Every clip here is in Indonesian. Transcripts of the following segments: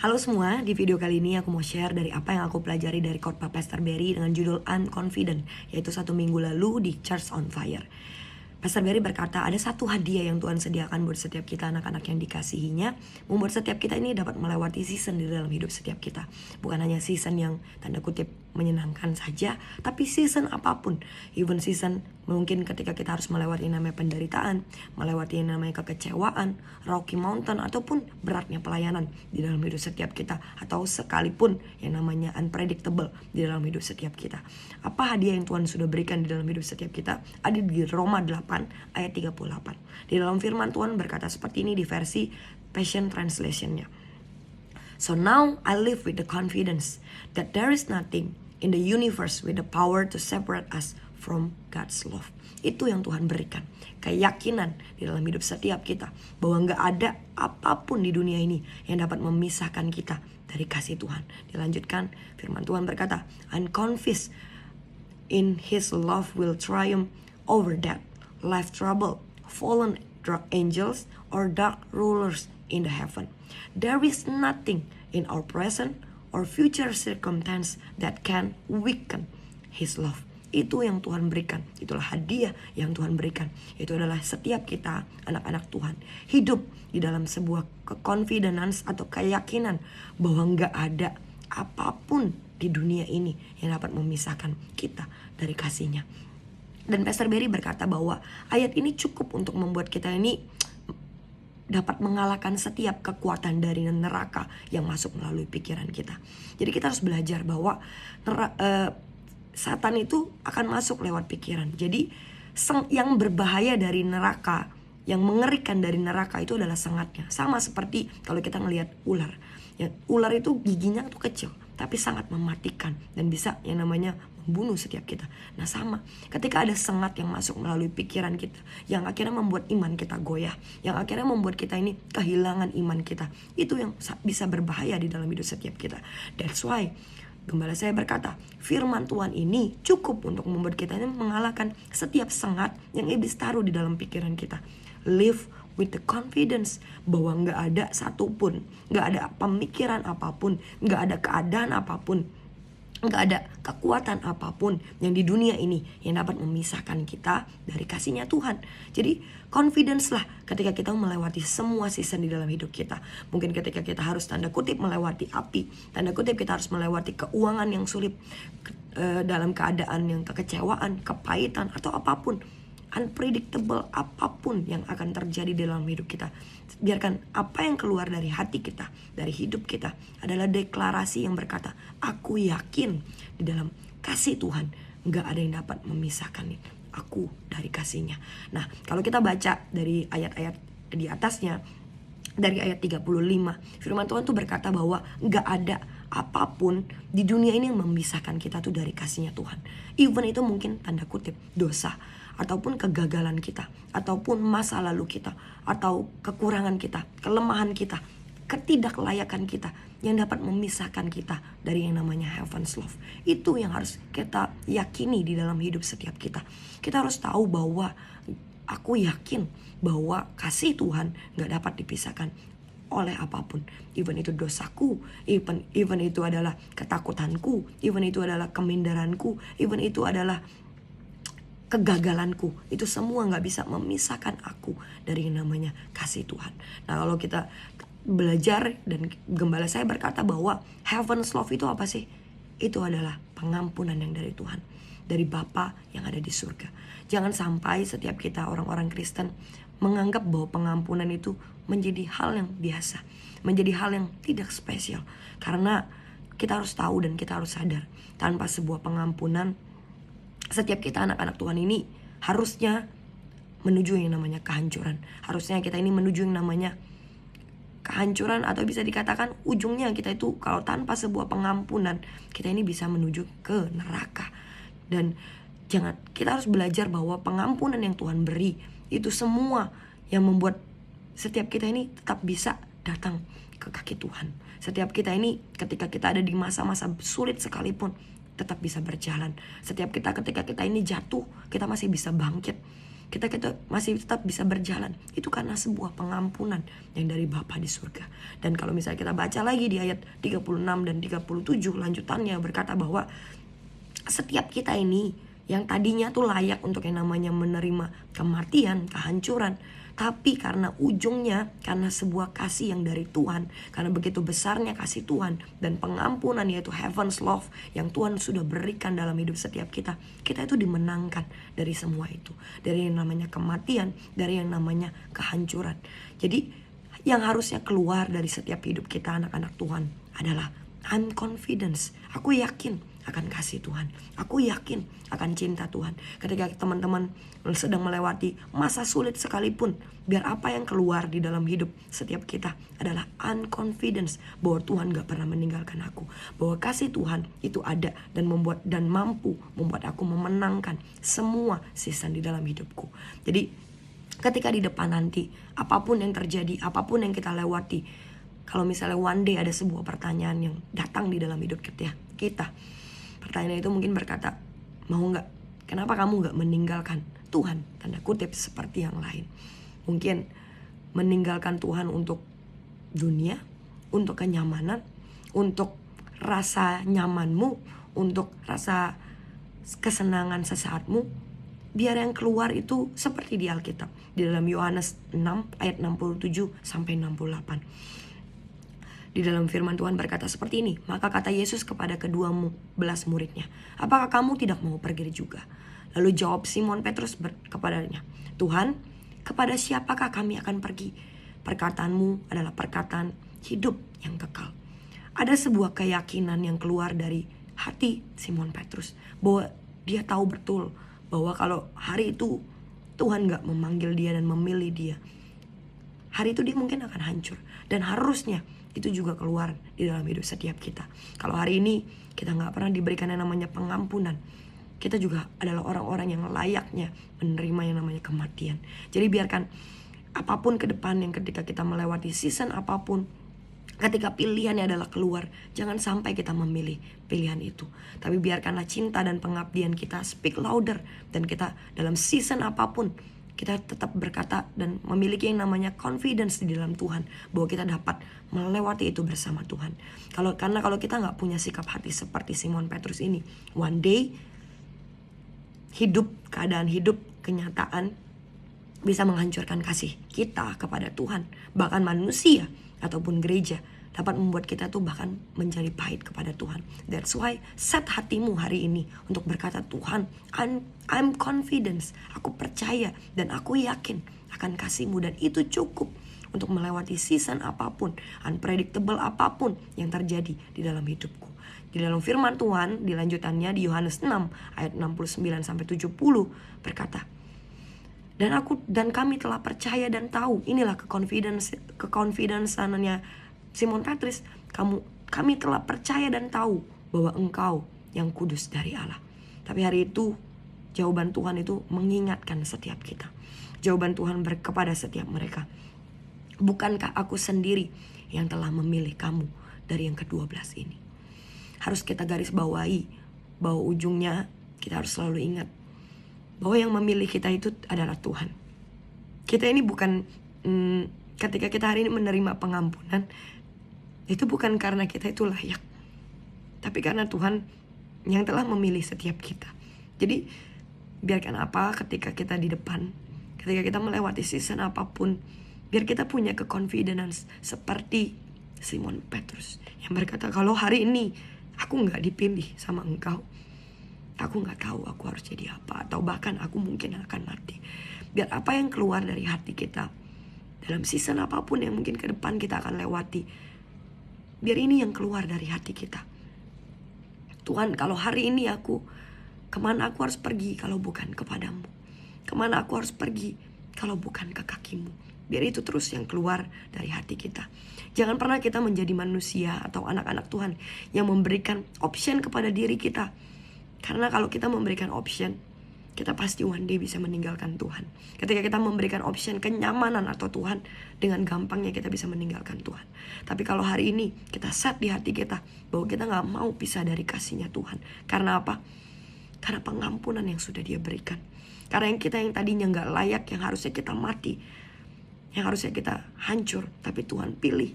Halo semua, di video kali ini aku mau share dari apa yang aku pelajari dari khotbah Pastor Barry dengan judul Unconfident, yaitu 1 minggu lalu di Church on Fire. Pastor Barry berkata, ada satu hadiah yang Tuhan sediakan buat setiap kita anak-anak yang dikasihinya, membuat setiap kita ini dapat melewati season di dalam hidup setiap kita. Bukan hanya season yang tanda kutip menyenangkan saja, tapi season apapun. Even season mungkin ketika kita harus melewati namanya penderitaan, melewati namanya kekecewaan, rocky mountain, ataupun beratnya pelayanan di dalam hidup setiap kita, atau sekalipun yang namanya unpredictable di dalam hidup setiap kita. Apa hadiah yang Tuhan sudah berikan di dalam hidup setiap kita? Ada di Roma 8 ayat 38. Di dalam firman Tuhan berkata seperti ini di versi Passion Translation-nya. So now I live with the confidence that there is nothing in the universe with the power to separate us from God's love. Itu yang Tuhan berikan, keyakinan di dalam hidup setiap kita bahwa gak ada apapun di dunia ini yang dapat memisahkan kita dari kasih Tuhan. Dilanjutkan, firman Tuhan berkata, unconfessed in His love will triumph over death, life trouble, fallen angels, or dark rulers in the heaven. There is nothing in our present or future circumstance that can weaken His love. Itu yang Tuhan berikan, itulah hadiah yang Tuhan berikan. Itu adalah setiap kita anak-anak Tuhan hidup di dalam sebuah confidence atau keyakinan bahwa gak ada apapun di dunia ini yang dapat memisahkan kita dari kasih-Nya. Dan Pastor Barry berkata bahwa ayat ini cukup untuk membuat kita ini dapat mengalahkan setiap kekuatan dari neraka yang masuk melalui pikiran kita. Jadi kita harus belajar bahwa Satan itu akan masuk lewat pikiran. Jadi yang berbahaya dari neraka, yang mengerikan dari neraka itu adalah sengatnya. Sama seperti kalau kita ngelihat ular. Ya, ular itu giginya tuh kecil, tapi sangat mematikan dan bisa yang namanya membunuh setiap kita. Nah sama, ketika ada sengat yang masuk melalui pikiran kita, yang akhirnya membuat iman kita goyah, yang akhirnya membuat kita ini kehilangan iman kita, itu yang bisa berbahaya di dalam hidup setiap kita. That's why gembala saya berkata, firman Tuhan ini cukup untuk membuat kita ini mengalahkan setiap sengat yang iblis taruh di dalam pikiran kita. Live with the confidence bahwa gak ada satupun, gak ada pemikiran apapun, gak ada keadaan apapun, gak ada kekuatan apapun yang di dunia ini yang dapat memisahkan kita dari kasih-Nya Tuhan. Jadi confidence lah ketika kita melewati semua season di dalam hidup kita. Mungkin ketika kita harus tanda kutip melewati api, tanda kutip kita harus melewati keuangan yang sulit, dalam keadaan yang kekecewaan, kepahitan, atau apapun unpredictable apapun yang akan terjadi dalam hidup kita. Biarkan apa yang keluar dari hati kita, dari hidup kita adalah deklarasi yang berkata, aku yakin di dalam kasih Tuhan gak ada yang dapat memisahkan aku dari kasih-Nya. Nah, kalau kita baca dari ayat-ayat di atasnya, dari ayat 35, firman Tuhan tuh berkata bahwa gak ada apapun di dunia ini yang memisahkan kita tuh dari kasih-Nya Tuhan. Even itu mungkin tanda kutip dosa, ataupun kegagalan kita, ataupun masa lalu kita, atau kekurangan kita, kelemahan kita, ketidaklayakan kita yang dapat memisahkan kita dari yang namanya heaven's love. Itu yang harus kita yakini di dalam hidup setiap kita. Kita harus tahu bahwa aku yakin bahwa kasih Tuhan gak dapat dipisahkan oleh apapun. Even itu dosaku, even itu adalah ketakutanku, even itu adalah keminderanku, even itu adalah kegagalanku, itu semua gak bisa memisahkan aku dari yang namanya kasih Tuhan. Nah, kalau kita belajar, dan gembala saya berkata bahwa heaven's love itu apa sih? Itu adalah pengampunan yang dari Tuhan, dari Bapa yang ada di surga. Jangan sampai setiap kita orang-orang Kristen menganggap bahwa pengampunan itu menjadi hal yang biasa, menjadi hal yang tidak spesial. Karena kita harus tahu dan kita harus sadar, tanpa sebuah pengampunan, setiap kita anak-anak Tuhan ini harusnya menuju yang namanya kehancuran. Harusnya kita ini menuju yang namanya kehancuran, atau bisa dikatakan ujungnya kita itu kalau tanpa sebuah pengampunan, kita ini bisa menuju ke neraka. Dan kita harus belajar bahwa pengampunan yang Tuhan beri itu semua yang membuat setiap kita ini tetap bisa datang ke kaki Tuhan. Setiap kita ini ketika kita ada di masa-masa sulit sekalipun tetap bisa berjalan. Setiap kita ketika kita ini jatuh, kita masih bisa bangkit. kita masih tetap bisa berjalan, itu karena sebuah pengampunan yang dari Bapa di surga. Dan kalau misalnya kita baca lagi di ayat 36 dan 37 lanjutannya berkata bahwa setiap kita ini yang tadinya tuh layak untuk yang namanya menerima kematian, kehancuran, tapi karena ujungnya, karena sebuah kasih yang dari Tuhan, karena begitu besarnya kasih Tuhan dan pengampunan, yaitu heaven's love yang Tuhan sudah berikan dalam hidup setiap kita, kita itu dimenangkan dari semua itu, dari yang namanya kematian, dari yang namanya kehancuran. Jadi yang harusnya keluar dari setiap hidup kita anak-anak Tuhan adalah I'm confidence, aku yakin akan kasih Tuhan, aku yakin akan cinta Tuhan. Ketika teman-teman sedang melewati masa sulit sekalipun, biar apa yang keluar di dalam hidup setiap kita adalah unconfidence, bahwa Tuhan gak pernah meninggalkan aku, bahwa kasih Tuhan itu ada dan mampu membuat aku memenangkan semua season di dalam hidupku. Jadi ketika di depan nanti, apapun yang terjadi, apapun yang kita lewati, kalau misalnya one day ada sebuah pertanyaan yang datang di dalam hidup kita, pertanyaan itu mungkin berkata, mau gak? Kenapa kamu gak meninggalkan Tuhan? Tanda kutip seperti yang lain. Mungkin meninggalkan Tuhan untuk dunia, untuk kenyamanan, untuk rasa nyamanmu, untuk rasa kesenangan sesaatmu. Biar yang keluar itu seperti di Alkitab, di dalam Yohanes 6 ayat 67 sampai 68. Di dalam firman Tuhan berkata seperti ini, maka kata Yesus kepada kedua belas muridnya, apakah kamu tidak mau pergi juga? Lalu jawab Simon Petrus kepadanya, Tuhan, kepada siapakah kami akan pergi? Perkataanmu adalah perkataan hidup yang kekal. Ada sebuah keyakinan yang keluar dari hati Simon Petrus, bahwa dia tahu betul bahwa kalau hari itu Tuhan gak memanggil dia dan memilih dia, hari itu dia mungkin akan hancur. Dan harusnya itu juga keluar di dalam hidup setiap kita. Kalau hari ini kita gak pernah diberikan yang namanya pengampunan, kita juga adalah orang-orang yang layaknya menerima yang namanya kematian. Jadi biarkan apapun ke depan yang ketika kita melewati season apapun, ketika pilihannya adalah keluar, jangan sampai kita memilih pilihan itu. Tapi biarkanlah cinta dan pengabdian kita speak louder. Dan kita dalam season apapun, kita tetap berkata dan memiliki yang namanya confidence di dalam Tuhan, bahwa kita dapat melewati itu bersama Tuhan. Karena kalau kita gak punya sikap hati seperti Simon Petrus ini, one day hidup, keadaan hidup, kenyataan bisa menghancurkan kasih kita kepada Tuhan. Bahkan manusia ataupun gereja dapat membuat kita tuh bahkan menjadi pahit kepada Tuhan. That's why set hatimu hari ini untuk berkata, Tuhan, I'm confident, aku percaya dan aku yakin akan kasih-Mu, dan itu cukup untuk melewati season apapun, unpredictable apapun yang terjadi di dalam hidupku. Di dalam firman Tuhan, di lanjutannya di Yohanes 6 ayat 69 sampai 70 berkata, dan kami telah percaya dan tahu, inilah keconfidenceannya Simon Petrus, kami telah percaya dan tahu bahwa Engkau yang kudus dari Allah. Tapi hari itu jawaban Tuhan itu mengingatkan setiap kita. Jawaban Tuhan kepada setiap mereka, bukankah aku sendiri yang telah memilih kamu dari yang ke-12 ini? Harus kita garis bawahi bahwa ujungnya kita harus selalu ingat bahwa yang memilih kita itu adalah Tuhan. Kita ini bukan ketika kita hari ini menerima pengampunan, itu bukan karena kita itu layak, tapi karena Tuhan yang telah memilih setiap kita. Jadi biarkan apa ketika kita di depan, ketika kita melewati season apapun, biar kita punya keconfidence seperti Simon Petrus yang berkata, kalau hari ini aku gak dipilih sama Engkau, aku gak tahu aku harus jadi apa, atau bahkan aku mungkin akan mati. Biar apa yang keluar dari hati kita dalam season apapun yang mungkin ke depan kita akan lewati, biar ini yang keluar dari hati kita. Tuhan, kalau hari ini kemana aku harus pergi kalau bukan kepadamu? Kemana aku harus pergi kalau bukan ke kaki-Mu? Biar itu terus yang keluar dari hati kita. Jangan pernah kita menjadi manusia atau anak-anak Tuhan yang memberikan option kepada diri kita. Karena kalau kita memberikan option, kita pasti one day bisa meninggalkan Tuhan. Ketika kita memberikan option kenyamanan atau Tuhan, dengan gampangnya kita bisa meninggalkan Tuhan. Tapi kalau hari ini kita set di hati kita bahwa kita gak mau pisah dari kasihnya Tuhan. Karena apa? Karena pengampunan yang sudah Dia berikan. Karena yang tadinya gak layak, yang harusnya kita mati, yang harusnya kita hancur, tapi Tuhan pilih.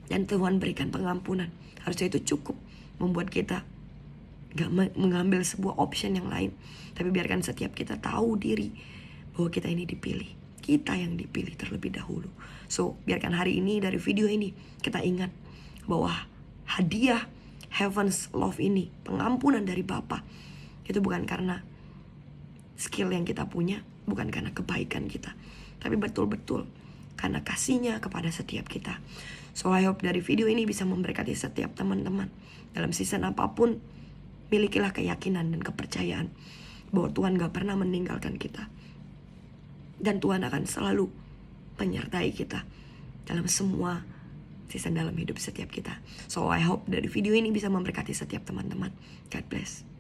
Dan Tuhan berikan pengampunan. Harusnya itu cukup membuat kita gak mengambil sebuah option yang lain. Tapi biarkan setiap kita tahu diri bahwa kita ini dipilih. Kita yang dipilih terlebih dahulu. So biarkan hari ini dari video ini kita ingat bahwa hadiah Heaven's Love ini, pengampunan dari Bapa, itu bukan karena skill yang kita punya, bukan karena kebaikan kita, tapi betul-betul karena kasih-Nya kepada setiap kita. So I hope dari video ini bisa memberkati setiap teman-teman. Dalam season apapun, milikilah keyakinan dan kepercayaan bahwa Tuhan gak pernah meninggalkan kita. Dan Tuhan akan selalu menyertai kita dalam semua season dalam hidup setiap kita. So I hope dari video ini bisa memberkati setiap teman-teman. God bless.